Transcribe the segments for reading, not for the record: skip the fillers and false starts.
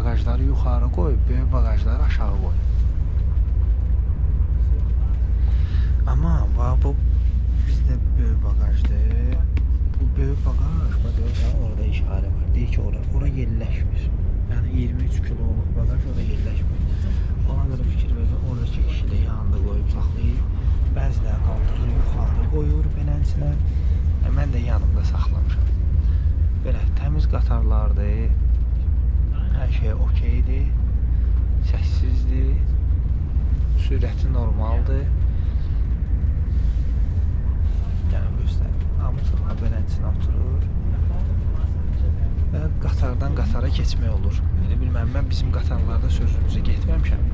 bagajları yuxarı qoyub, böyük bagajları aşağı qoyub. Amma bu bizdə böyük bagajdır. Bu böyük bagaj, görürsən, orada işarə var. Deyir ki, ora yerləşmir. Yəni 23 kiloluq bagaj orada yerləşmir. Ona görə fikir verir, oradakı kişi də yanında qoyub saxlayıb. Bəziləri qaldırır, yuxarı qoyur beləncələr. Mən də yanımda saxlamışam. Belə təmiz qatarlardır. Hər şey okeydir. Səssizdir. Sürəti normaldır. Yəni göstərim. Hamısı beləncəsinə oturur. Və qatardan qatara keçmək olur. Yəni bilməm, mən bizim qatarlarda sözümüzə getməmişəm.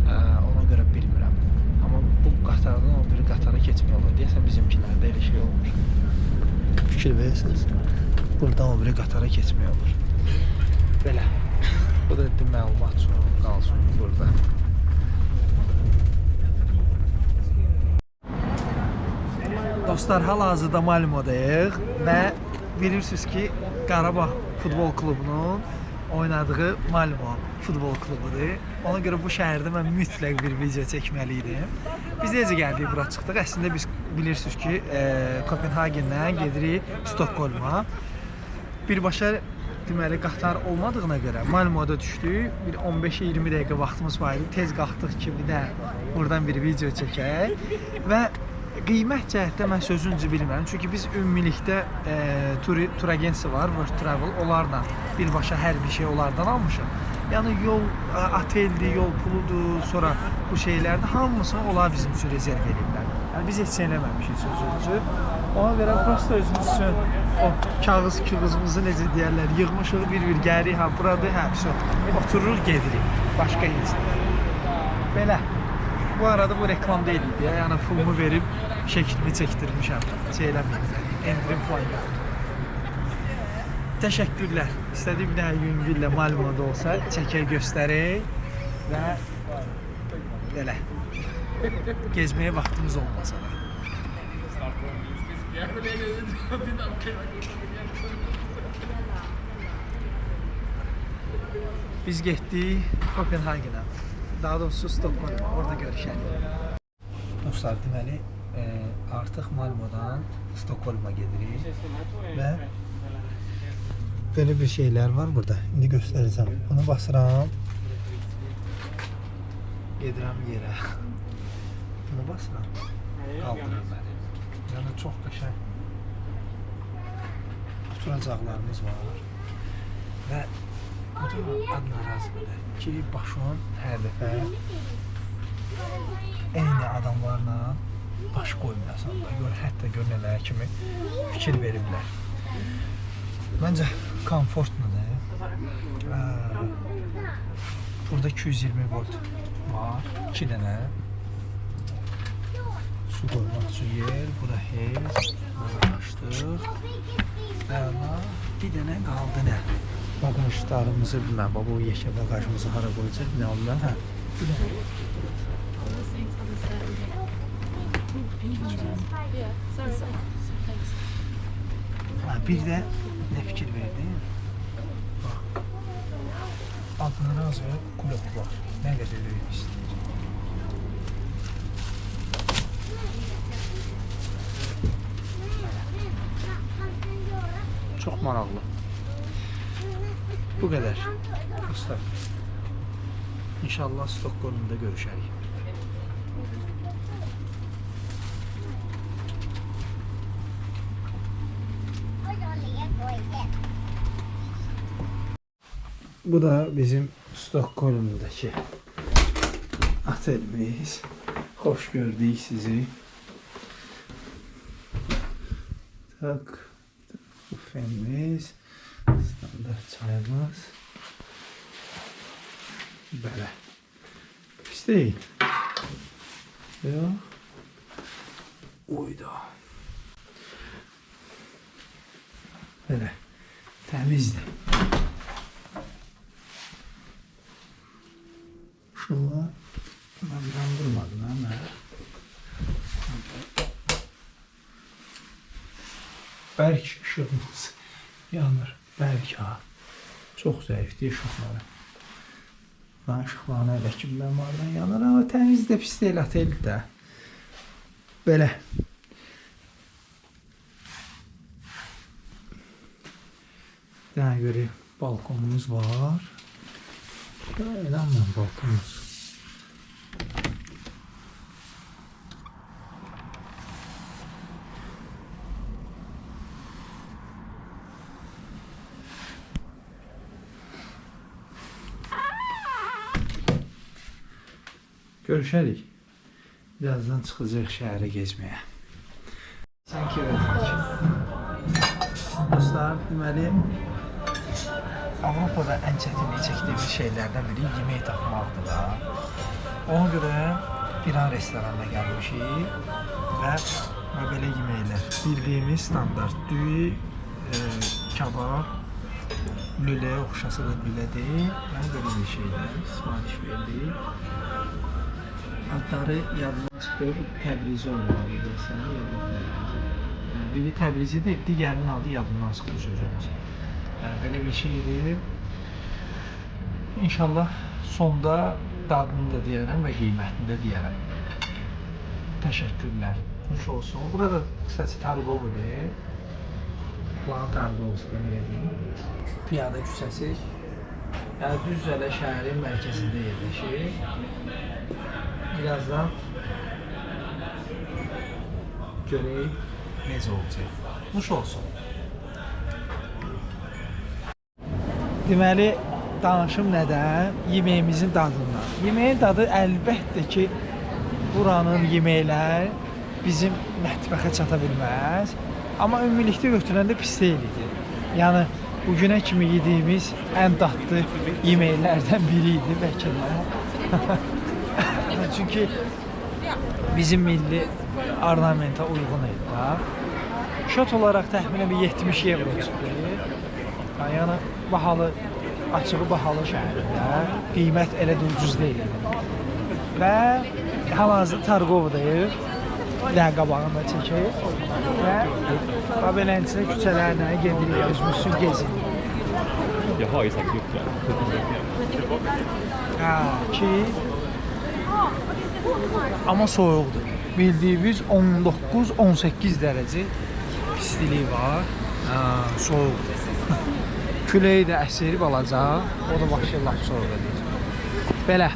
Ona görə bilmirəm. Amma bu qatardan o biri qatara keçmək olur. Deyəsən bizimkilərdə elə şey olmur. Fikir verirsiniz. Buradan o biri qatara keçmək olur. Belə. Bu da məlumat üçün qalsın burada. Dostlar, hal-hazırda Malmödəyik və bilirsiniz ki, Qarabağ futbol klubunun oynadığı Malmö futbol klubudur. Ona görə bu şəhərdə mən mütləq bir video çəkməli idim. Biz necə gəldik, bura çıxdıq? Əslində biz bilirsiniz ki, Kopenhagendən gedirik Stockholm'a. Birbaşa deməli qatar olmadığına görə Malmödə düşdük. Bir 15-20 dəqiqə vaxtımız var idi. Tez qalxdıq ki, bir də buradan bir video çəkək. Və qiymət cəhətdə mən sözüncü bilmirəm. Çünki biz ümumilikdə tur agensi var, World Travel. Onlarla birbaşa hər bir şey onlardan almışıq. Yəni yol, oteldir, yol puludur, sonra bu şeylərdə hamısını onlar bizim üçün rezerv ediblər. Yəni biz heç eləməmişik sözüncü. Ona görə prosta özümüz üçün o kağız-kığızımızı necə deyərlər, yığmışıq, bir-bir gəlirik, ha buradır, hə, otururuq, gedirik. Başqa heç. Belə. Bu arada bu reklam deyildi ya, yəni pulumu verib şəklimi çəkdirmişəm, eləməyim, endirim falan yoxdur. Təşəkkürlər. İstədik bir dənə yüngüllə Malmödə olsa, çəkək göstərək və belə, gezməyə vaxtımız olmasa da. Biz getdik Kopenhagen'a. Daha doğrusu Stockholm'a, orada görüşərik. Dostlar, deməli, artıq Malmödən Stockholm'a gedirik və belə bir şeylər var burada. İndi göstərəcəm. Bunu basıram. Gedirəm yerə. Bunu basıram. Qaldırır məni. Yəni çox qəşəng oturacaqlarımız var. Və bu da adnarazıdır ki, başın hər dəfə eyni adamlarla baş qoymayasan da, hətta gör nələr kimi fikir veriblər. Məncə komfortludur. Burada 220 volt var, 2 dənə su qoymaq üçün yer, bu da hez, bunu açdıq. Bir dənə qaldı nə? Bagajlarımızı bilməm, bu yeşə bagajımızı hara qoyacaq, nə onlar, hə? Bir də nə fikir verdim? Bax, adnaraz və kulop var. Nə qədər böyük istəyir. Çox maraqlı. Bu qədər. Dostlar. İnşallah Stockholm'da görüşərik. Bu da bizim Stockholm'daki otelimiz. Hoş gördük sizi. Tak, büfemiz, standart çayımız. Böyle. Pis değil. Yok. Uydu. Böyle. Temizdi. Şunlar ben durmadım ama belki ışığımız yanır. Belki ha. Çox zəifdir işıqları. Ben işıqlarını elə ki, mən vardan yanır, amma təmiz də pis deyil, otel də. Belə. Daha göre balkonumuz var. İnanmıyorum balkonumuz. Görüşərik. Birazdan çıxacaq şəhərə gezməyə. Sanki verdik. Dostlar, deməli Avropada ən çətin çəkdiyimiz şeylərdən biri yemək tapmaqdır da. Ona görə İran restoranına gəlmişik və belə yeməklər. Bildiyimiz standart düyü, kabab, lülə, oxşası da lülə deyil. Mən belə bir şeylər sipariş verdik. Adları yadına çıxır, Təbrizi olmalıdır. Səni yadına biri Təbrizidir, digərinin adı yadından çıxır sözümüz. Belə bir şeydir. İnşallah sonda dadını da deyərəm və qiymətini də deyərəm. Təşəkkürlər. Xoş olsun. Burada qısacası Targovudur. Plan Targovusunu yedim. Piyada küçəsi. Yəni düz elə şəhərin mərkəzində yerləşir. Birazdan görək necə olacaq. Xoş olsun. Deməli, danışım nədən? Yeməyimizin dadından. Yeməyin dadı əlbəttə ki, buranın yeməkləri bizim mətbəxə çata bilməz. Amma ümumilikdə götürəndə pis deyil idi. Yəni, bugünə kimi yediyimiz ən dadlı yeməklərdən biri idi, bəlkə də. Çünki bizim milli ornamenta uyğun idi da. Şot olaraq təxminən 70 euro çıxdı. Yəni bahalı, açığı bahalı şəhərdə, qiymət elə də ucuz deyil. Və hal-hazırda Targovdayıq, bir dənə qabağında çəkək və beləncə küçələrlə gedirik, özümüzün gezirik. Ki, amma soyuqdur. Bildiyimiz 19-18 dərəcə pistiliyi var, soyuqdur. Küləyi də əsiri alacaq, o da başı lap soğuk edir. Belə,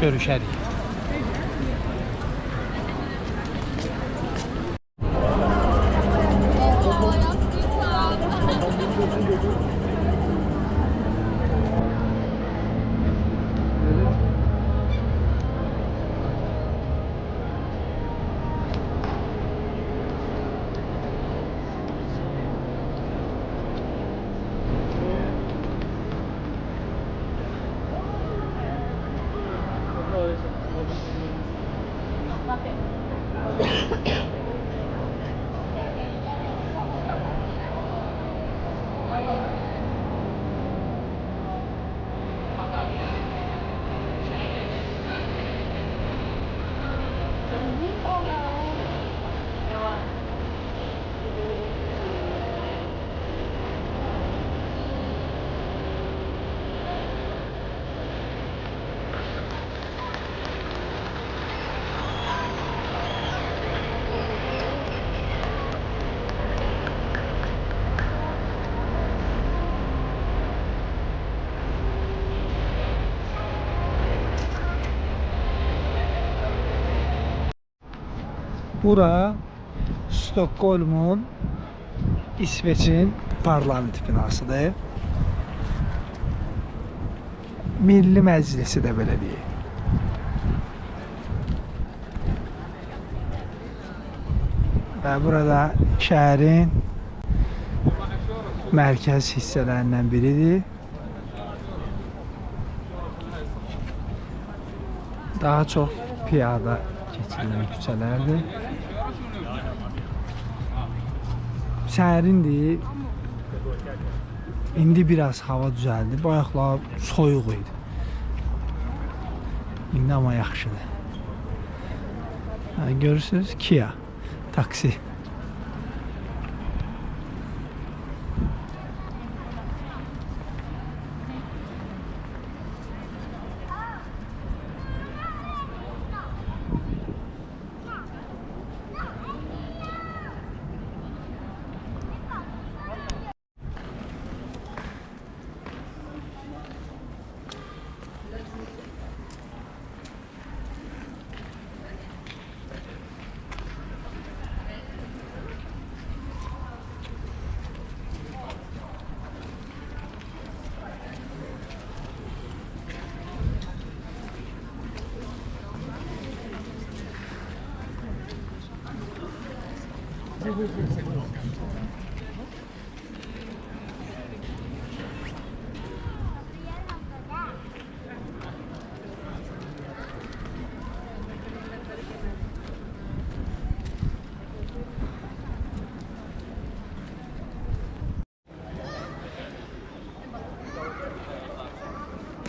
görüşərik. Bura Stockholm'un İsveç'in parlament binasıdır. Milli Məclisi də belə deyil. Və burada şəhərin mərkəz hissələrindən biridir. Daha çox piyada keçirilən küçələrdir. Sərindir. İndi biraz hava düzəldi. Bayaqlar soyuq idi. İndi amma yaxşıdır. Görürsünüz, Kia taksi.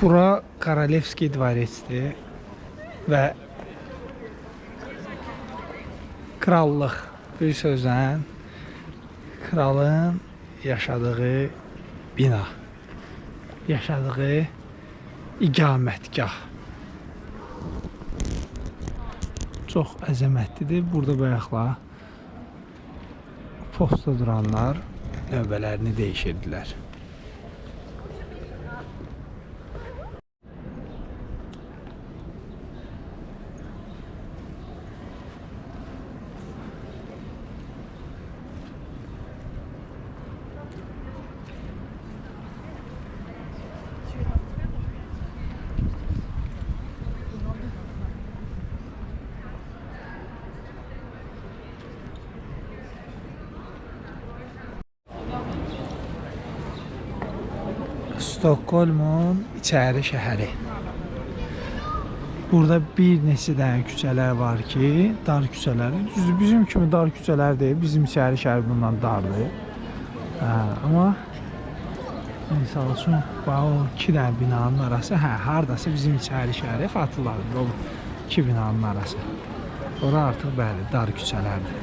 Bura Korolevskiy dvaresdir və krallıq bir sözlə kralın yaşadığı bina, yaşadığı iqamətgah. Çox əzəmətlidir. Burada bayaqlar posta duranlar növbələrini dəyişirdilər. Stockholmun içəri şəhəri. Burada bir neçə dənə küçələr var ki, dar küçələr. Düzdür, bizim kimi dar küçələr deyil, bizim içəri şəhər bundan dardır. Amma misal üçün, o iki dənə binanın arası, haradasa bizim içəri şəhəri xatırladım. O iki binanın arası. Ora artıq bəli, dar küçələrdir.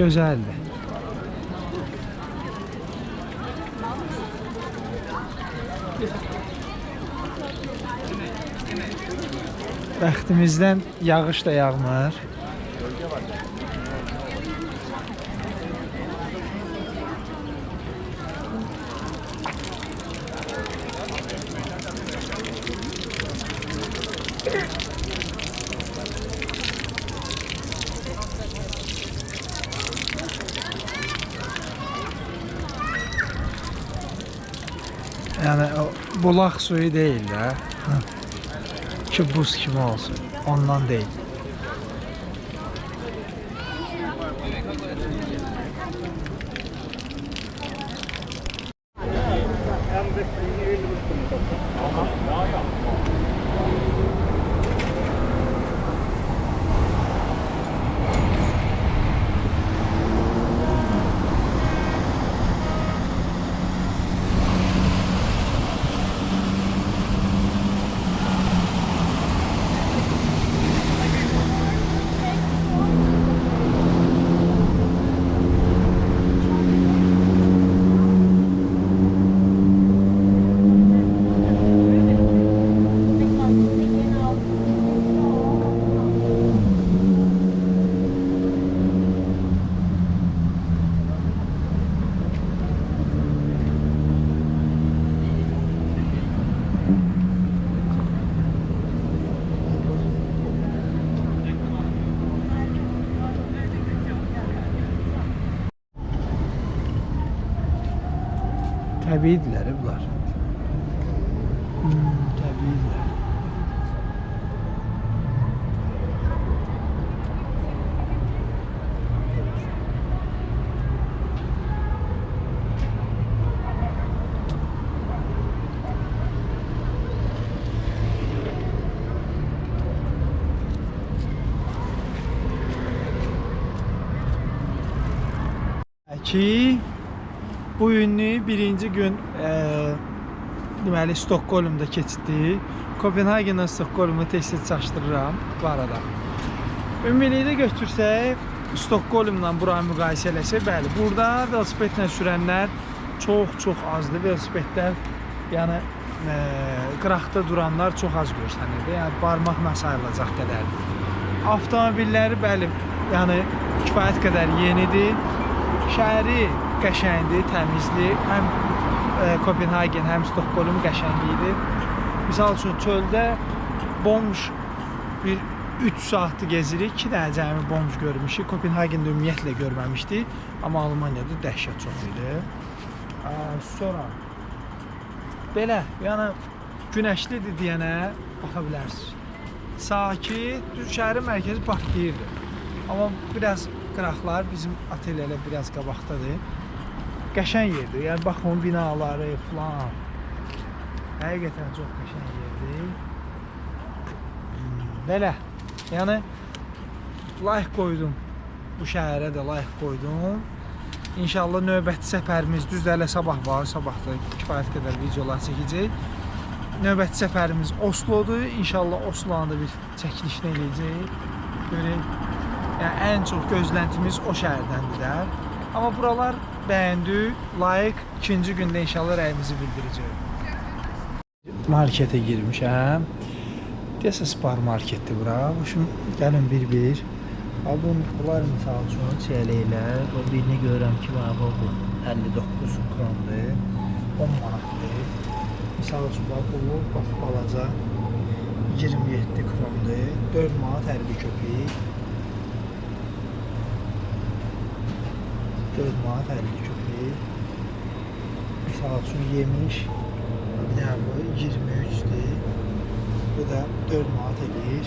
Gözəldir. Bəxtimizdən yağış da yağmır. Yəni o bulaq suyu deyil də. Ki buz kimi olsun. Ondan değil. Təbiidirlər bunlar. Təbiidirlər. Ki bu günlük birinci gün deməli Stockholmda keçdi. Kopenhagen'dan Stockholm'u tez-tez çaşdırıram bu arada. Ümumilikdə götürsək, Stockholm'dan buranı müqayisə eləsək, bəli, burada velosipedlə sürənlər çox azdır. Velosipedlər, yəni qıraqda duranlar çox az görsənir. Yəni barmaqla sayılacaq qədərdir. Avtomobilləri bəli, yəni kifayət qədər yenidir. Şəhəri qəşəngdir, təmizdir. Həm Kopenhagen, həm Stockholm qəşəngliyidir. Misal üçün çöldə bomj bir 3 saatdır gezirik. 2 dənə cəmi bomj görmüşük. Kopenhagen'də ümumiyyətlə görməmişdik. Amma Almaniyada dəhşət çox idi. Sonra belə, yəni günəşlidir deyənə baxa bilərsiniz. Sakit, şəhərin mərkəzi partlayırdı. Amma biraz qıraqlar bizim otellərlə biraz qabaqdadır. Qəşəng yerdir. Yəni baxın binaları falan. Həqiqətən çox qəşəng yerdir. Belə. Yəni layıq qoydum. Bu şəhərə də layıq qoydum. İnşallah növbəti səfərimiz düzdür, hələ sabah var. Sabah da kifayət qədər videolar çəkəcək. Növbəti səfərimiz Oslodur. İnşallah Oslo'da bir çəkilişini eləyəcək. Görək. Yəni ən çox gözləntimiz o şəhərdəndir. Amma buralar bəyəndik. Layıq. İkinci gündə inşallah rəyimizi bildirəcək. Marketə girmişəm. Deyəsə spar marketdir bura. Şimdi gəlin bir-bir. Bunlar misal üçün çiyələklər. Birini görürəm ki, bu 59 krondur. 10 manatdır. Misal üçün bu balaca 27 krondur. 4 manat 50 köpük. 4 manat 50 köpük. Misal üçün yemiş. Bir dənə bu 23'dür. Bu da 4 manat edir.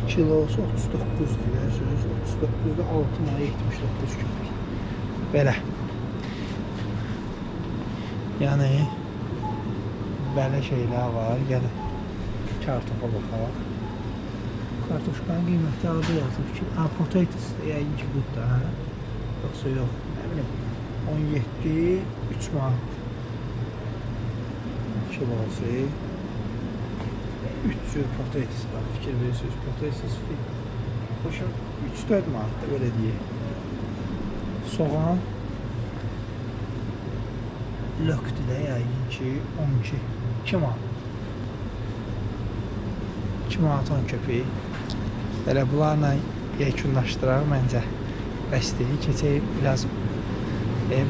Kilosu 39 deyirsiniz. 39'da 6 manat 79 köpük. Belə. Yəni belə şeylər var. Gəlin kartofa baxaq. Kartofkanın qiyməti adı yazır ki, potatoes yəqin ki bu da. Yoxsa yox. Nə bilim 17 3 manat kilosu. 3 cür patates var. Fikir verirsiniz, patates boşa 3-4 manat da böyle deyək. Soğan löktü də yəqin ki 2 manat. 2 manat 10 köpük. Belə bunlarla yekunlaşdıraq məncə. Bəsdir. Keçək biraz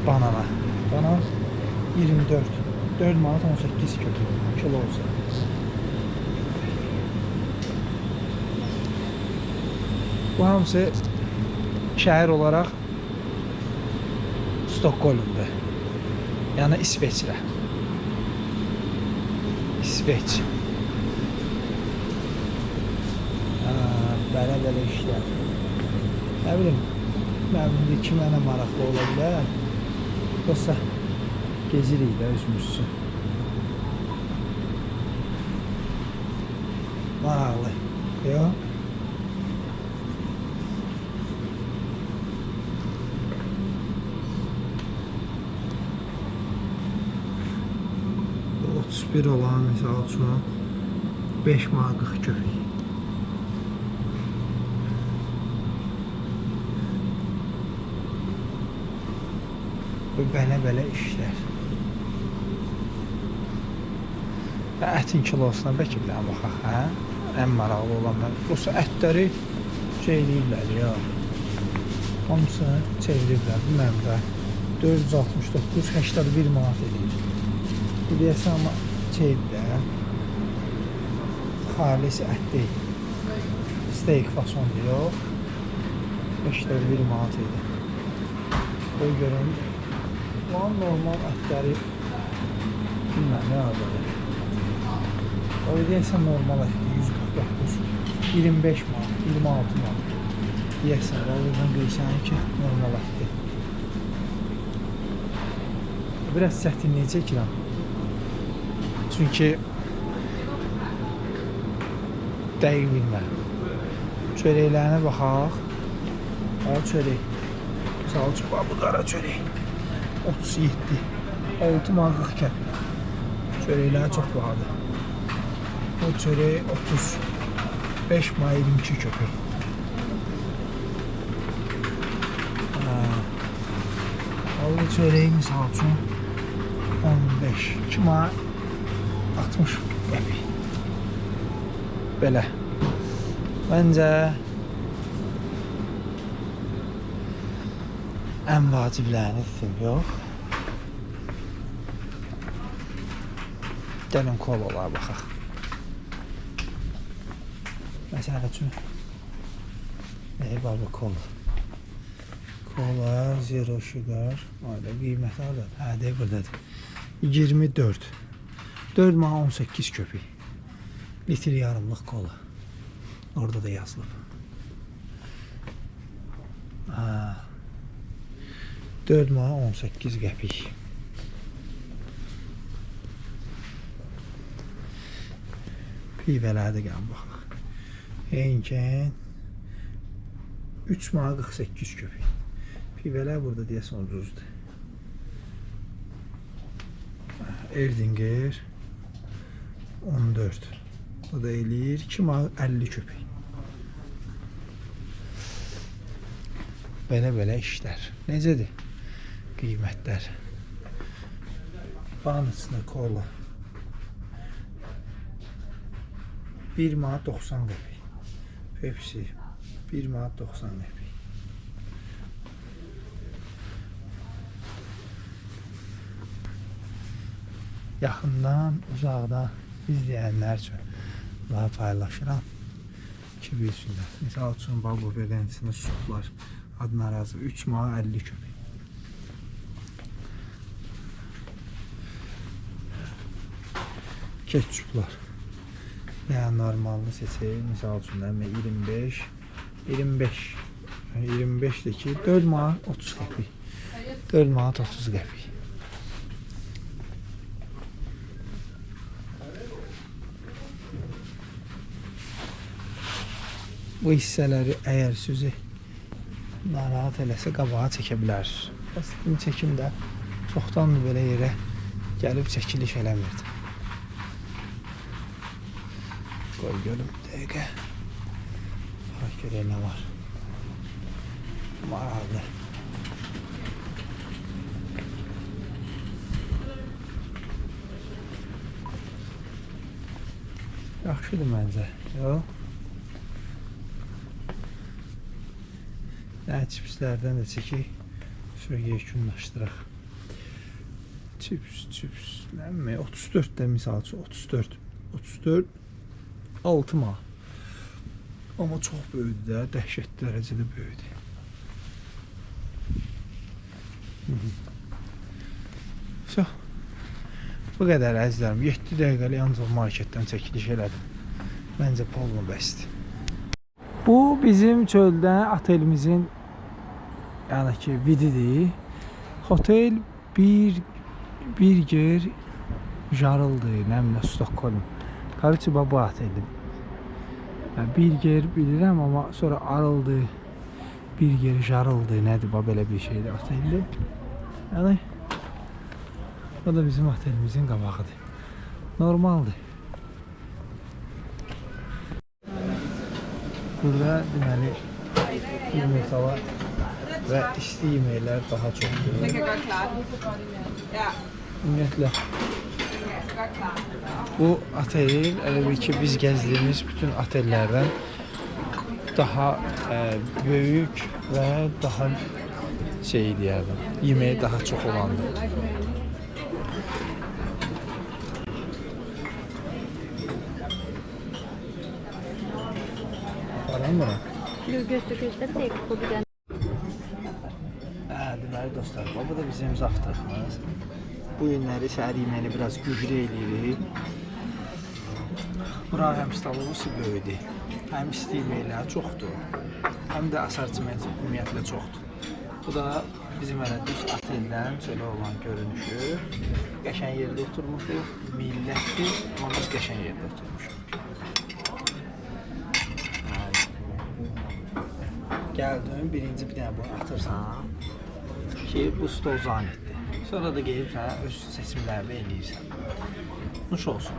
banana. Banan 24. 4 manat 18 köpük kilo olsa. Bu hamısı şəhər olaraq Stockholm'da. Yəni İsveçrə. İsveç. Belə işlər. Nə bilim, mənim kimə nə maraqlı ola bilər. Yoxsa gezirik də özümüzsün. Maraqlı. Yox. 31 olan misal üçün 5 manat 40 köpük. Bu belə işlər. Ətin kilosuna bəlkə bir dənə baxaq, hə? Ən maraqlı olanlar. Yoxsa ətləri eləyiblər ya. Hamısını çeviriblər, bilməm də. 469, 81 manat edir. Bu deyəsən amma şeydir də. Xalisi ət deyil. Steak fasondur, yox. 81 manat edir. Qoy görün. Bunun normal ətləri bilməm, nə adıdır. O deyəsən normal ətdir, 149, 25 manat, 26 manat. Deyəsən, oradan qıysan ki, normal ətdir. Biraz çətinliyi çəkirəm. Çünki dəqiq bilmərəm. Çörəklərinə baxaq. Çörək. Misal üçün, bu qara çörək. 37, 6 manat 40 köpük. Çörəklər çox bahadır. O çörək 35 manat 22 köpük. Bu çörəyi misal üçün 15, 2 manat 60 köpük. Belə. Məncə ən vaciblərini dedim, yox. Gəlin kolalara baxaq. Məsələ üçün balı kola. Kola, zero sugar. Orada qiyməti alır. Hə, deyək buradadır. 24. 4 manat 18 köpük. Litr yarımlıq kola. Orada da yazılıb. 4 manat 18 qəpik. Pivələrdə gəlin baxaq. Henken 3 manat 48 qəpik. Pivələr burada deyəsən ucuzdur. Erdinger 14. Bu da eləyir 2 manat 50 qəpik. Belə işlər. Necədir? Qiymətlər. Banısına kola 1 manat 90 qəpik. Pepsi 1 manat 90 qəpik. Yaxından, uzaqdan izləyənlər üçün daha paylaşıram ki, bilsinlər. Misal üçün, Balbo verənçinin suplar adına razı 3 manat 50 qəpik. Ketçuplar. Yəni normalını seçeyim. Misal üçün 25 25'dir ki 4 manat 30 qəpik. 4 manat 30 qəpik. Bu hissələri əgər sizi narahat eləsə qabağa çəkə bilərsiniz. Aslında çəkimdə çoxdandır belə yerə gəlib çəkiliş eləmirdim. Qoy görüm dəqiqə. Bax görək nə var. Maraqlı. Yaxşıdır məncə. Yox. Çipslərdən də çəkik. Şöyle yekunlaşdıraq. Chips. Nəmi? 34 də misal üçün. 34 6 manat. Amma çox böyüdü də, dəhşətli dərəcədə böyüdü. Bu qədər əzizlərim. 7 dəqiqəlik ancaq marketdən çəkiliş elədim. Məncə polmu bəsdir. Bu bizim çöldə otelimizin yəni ki vididir. Hotel Birger Jarldı, nəmlə Stockholm. Karıcı bu oteldir. Yəni Birger bilirəm, amma sonra Arıldı, Birger Jarldı, nədir bu belə bir şeydir oteldir. Yəni o da bizim otelimizin qabağıdır. Normaldır. Burada deməli yumurtalar və isti yeməklər daha çoxdur. Ümumiyyətlə bu otel elə bil ki biz gəzdiyimiz bütün otellərdən daha böyük və daha şey deyərdim, yeməyi daha çox olandır. Deməli dostlar, bu da bizim zavtraqımız. Bu günləri səhər yeməyini biraz güclü eləyirik. Bura həm stalovusu böyüdür, həm isti yeməklər çoxdur, həm də asortiment ümumiyyətlə çoxdur. Bu da bizim hələ düz oteldən şöyle olan görünüşü. Qəşəng yerdə oturmuşuq, millətdir, amma biz qəşəng yerdə oturmuşuq. Gəldin, birinci bir dənə bunu atırsan ki, bu stol zanetdir. Sonra da gelib sənə öz seçimlərini eləyirsən. Nuş olsun.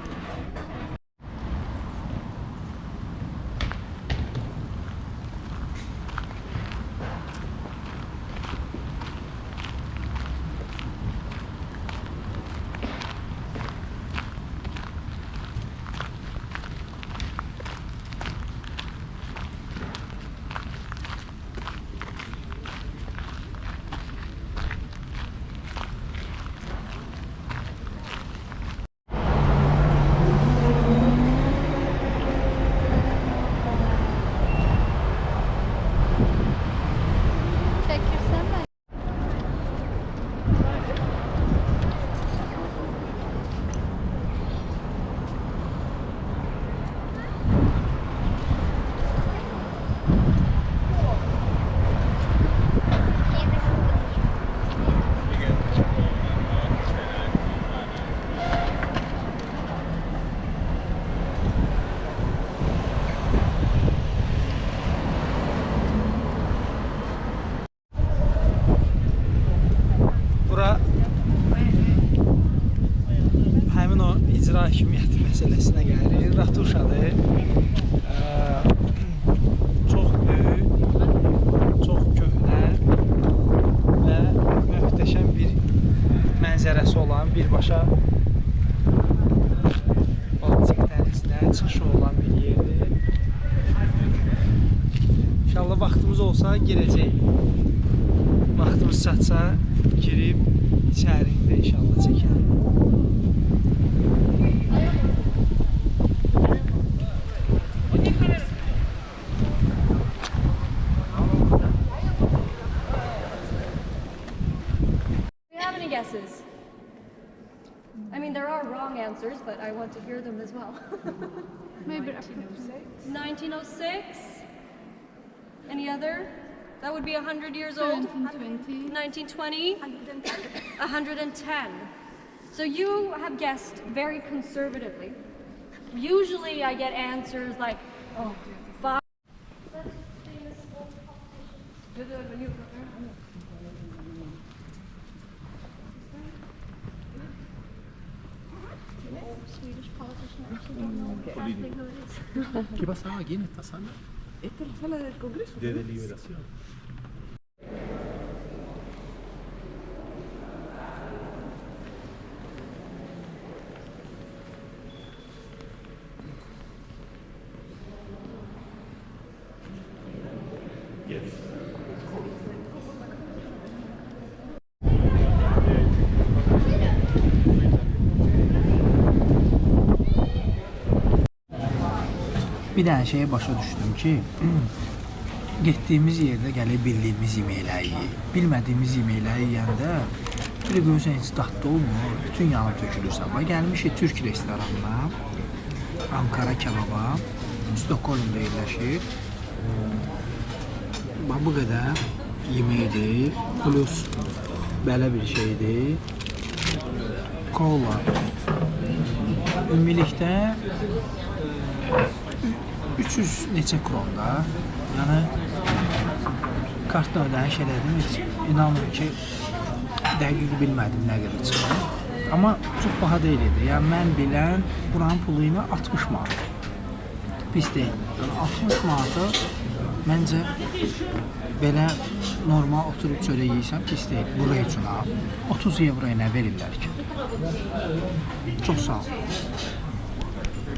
icra hakimiyyəti məsələsinə gəlir. Ratuşadır. Çox böyük, çox köhnə və möhtəşəm bir mənzərəsi olan, birbaşa Baltik dənizinə çıxışı olan bir yerdir. İnşallah vaxtımız olsa girəcək. Vaxtımız çatsa girib içəriində inşallah çəkəlim. Guesses. I mean, there are wrong answers, but I want to hear them as well. Maybe 1906. 1906. Any other? That would be 100 years old. 1920. 1920. 110. So you have guessed very conservatively. Usually I get answers like, oh, 5. Swedish politician. I actually don't know exactly who it is. ¿Qué pasaba aquí en esta sala? Esta es la sala del Congreso. De deliberación. Bir dənə şeyə başa düşdüm ki, getdiyimiz yerdə gəlib bildiyimiz yeməkləri yeyir. Bilmədiyimiz yeməkləri yeyəndə bir görürsən heç dadlı olmur, bütün yanıb tökülürsən. Bax, gəlmişik Türk restoranına, Ankara kebaba, Stockholmda yerləşir. Bax, bu qədər yeməkdir, plus belə bir şeydir. Kola. Ümumilikdə 300 neçə kronda, yəni kartla ödəniş elədim, heç inanmıyorum ki, dəqiq bilmədim nə qədər çıxdı. Amma çox baha deyil idi, yəni mən bilən buranın pulu ilə 60 manat. Pis deyil, yəni 60 manatı məncə belə normal oturub çörək yeyirsən pis deyil, buraya üçün 30 evroya nə verirlər ki? Çox sağ ol.